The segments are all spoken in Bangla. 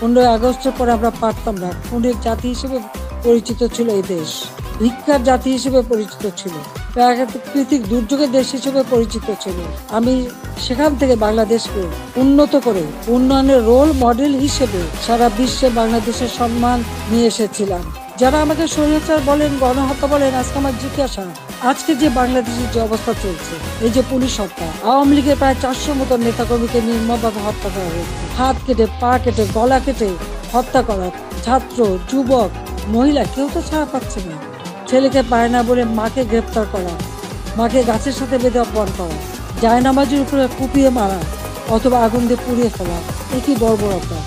15ই আগস্টের পরে আমরা পারতাম না। খুনের জাতি হিসেবে পরিচিত ছিল এই দেশ, ভিক্ষার জাতি হিসেবে পরিচিত ছিল, প্রাকৃতিক দুর্যোগের দেশ হিসেবে পরিচিত ছিল। আমি সেখান থেকে বাংলাদেশকে উন্নত করে উন্নয়নের রোল মডেল হিসেবে সারা বিশ্বে বাংলাদেশের সম্মান নিয়ে এসেছিলাম। যারা আমাকে স্বৈরাচার বলেন, গণহত্যা বলেন, আজকে আমার জিজ্ঞাসা, আজকে যে বাংলাদেশের যে অবস্থা চলছে, এই যে পুলিশ হত্যা, আওয়ামী লীগের প্রায় 400 মতো নেতাকর্মীকে নির্মমভাবে হত্যা করা হয়েছে, হাত কেটে, পা কেটে, গলা কেটে হত্যা করা, ছাত্র, যুবক, মহিলা কেউ তো ছাড়া পাচ্ছে না। ছেলেকে পায় না বলে মাকে গ্রেপ্তার করা, মাকে গাছের সাথে বেঁধে অপমান করা, জায়নামাজের উপরে কুপিয়ে মারা অথবা আগুন দিয়ে পুড়িয়ে ফেলা, একই বর্বরতা।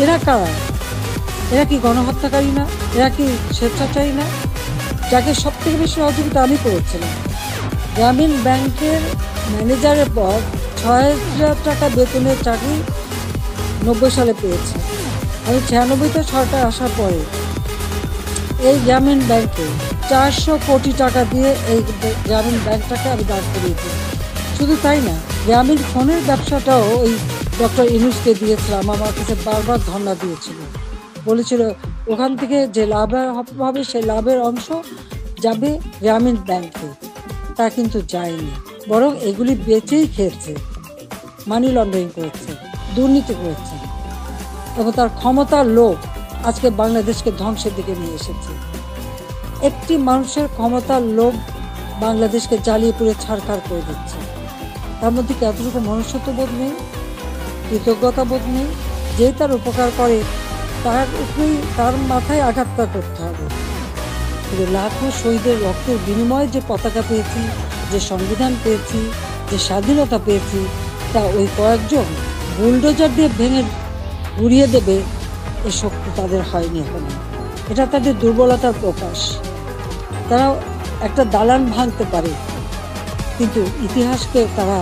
এরা কারা? এরা কি গণহত্যাকারী না? এরা কি স্বেচ্ছাচারী না? যাকে সব থেকে বেশি সহযোগিতা আমি করেছিলাম। গ্রামীণ ব্যাংকের ম্যানেজারের পর 6,000 টাকা বেতনের চাকরি 90 সালে পেয়েছি। আমি 96তে সরকার আসার পরে এই গ্রামীণ ব্যাংকে 400 কোটি টাকা দিয়ে এই গ্রামীণ ব্যাংকটাকে আমি দাঁড় করিয়ে দিই। শুধু তাই না, গ্রামীণ ফোনের ব্যবসাটাও ওই ডক্টর ইউনূসকে দিয়েছিলাম। আমার কাছে বারবার ধর্ণা দিয়েছিল, বলেছিল ওখান থেকে যে লাভ হবে সেই লাভের অংশ যাবে গ্রামীণ ব্যাংকে। তা কিন্তু যায়নি, বরং এগুলি বেচেই খেয়েছে, মানি লন্ডারিং করেছে, দুর্নীতি করেছে এবং তার ক্ষমতার লোভ আজকে বাংলাদেশকে ধ্বংসের দিকে নিয়ে এসেছে। একটি মানুষের ক্ষমতার লোভ বাংলাদেশকে জ্বালিয়ে পুড়ে ছাড়খাড় করে দিচ্ছে। তার মধ্যে কি এতটুকু মনুষ্যত্ব বোধ নেই, কৃতজ্ঞতা বোধ নেই? যেই তার উপকার করে তার উপরেই তার মাথায় আঘাতটা করতে হবে। কিন্তু লাখো শহীদের রক্তের বিনিময়ে যে পতাকা পেয়েছি, যে সংবিধান পেয়েছি, যে স্বাধীনতা পেয়েছি, তা ওই কয়েকজন বুলডোজার দিয়ে ভেঙে উড়িয়ে দেবে এ শক্তি তাদের হয়নি এখনো। এটা তাদের দুর্বলতার প্রকাশ। তারা একটা দালান ভাঙতে পারে, কিন্তু ইতিহাসকে তারা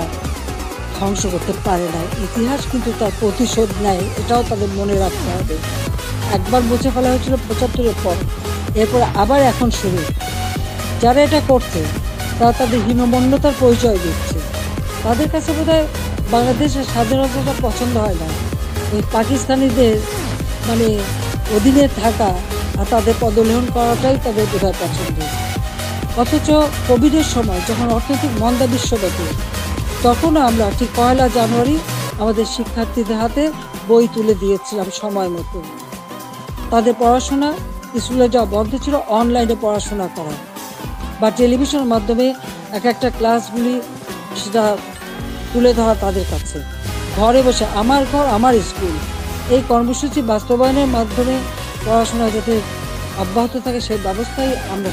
ধ্বংস করতে পারে না। ইতিহাস কিন্তু তার প্রতিশোধ নেয়, এটাও তাদের মনে রাখতে হবে। একবার মুছে ফেলা হয়েছিল 75-এর পর, এরপরে আবার এখন শুরু। যারা এটা করছে তারা তাদের হীনমন্যতার পরিচয় দিচ্ছে। তাদের কাছে বোধহয় বাংলাদেশের স্বাধীনতাটা পছন্দ হয় না, ওই পাকিস্তানিদের মানে অধীনে থাকা আর তাদের পদলেহন করাটাই তাদের বোধহয় পছন্দ। অথচ কোভিডের সময় যখন অর্থনৈতিক মন্দা বিশ্বব্যাপী, তখনও আমরা ঠিক 1 জানুয়ারি আমাদের শিক্ষার্থীদের হাতে বই তুলে দিয়েছিলাম সময় মতো। তাদের পড়াশোনা, স্কুলে যাওয়া বন্ধ ছিল, অনলাইনে পড়াশোনা করা বা টেলিভিশনের মাধ্যমে একটা ক্লাসগুলি সেটা তুলে ধরা তাদের কাছে। ঘরে বসে আমার ঘর আমার স্কুল এই কর্মসূচি বাস্তবায়নের মাধ্যমে পড়াশোনা যাতে অব্যাহত থাকে সেই ব্যবস্থাই আমরা